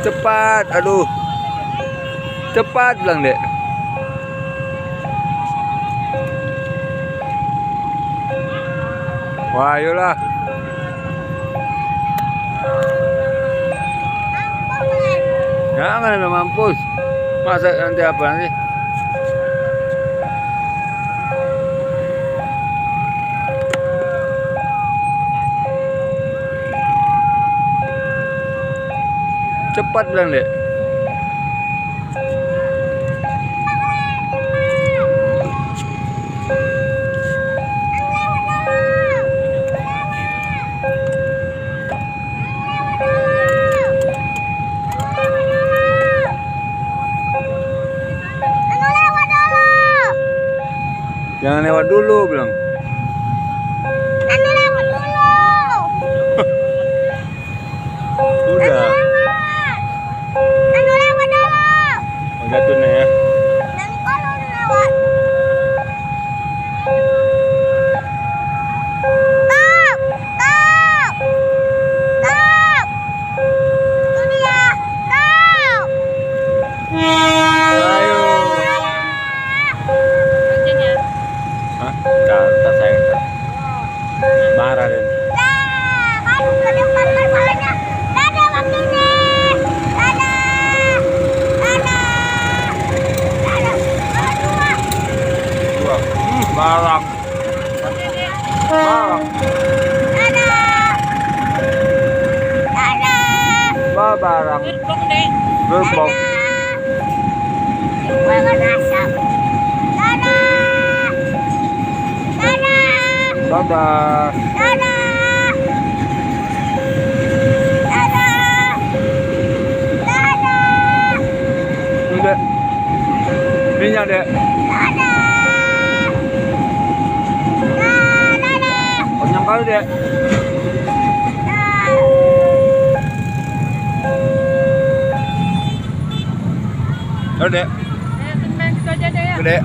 Cepat, aduh. Cepat bilang, Dek. Wah, ayolah. Jangan ada mampus. Masa nanti apa nanti? Cepat bilang, Dek. Jangan lewat dulu bilang. Anu lewat dulu. Udah. Anu lewat dulu. Jatuhnya ya. Dan kalau lewat. Stop, stop, stop. Itu dia, stop. Ayo. Hah? Ntar saya marah deh. Dah, kamu ke depan masalahnya. Dadah waktunya. Dadah. Dadah. Dadah. Dua. Dua. Balak. Balak. Dadah. Dadah. Balak. Berbong. Bangun asap. Dadah. Dadah. Dadah. Dadah. Dadah. Dadah. Ini, Dek. Ininya, Dek. Dadah. Dadah. Panjang kali, Dek. Ayo, Dek. Main situ aja deh ya. Dek.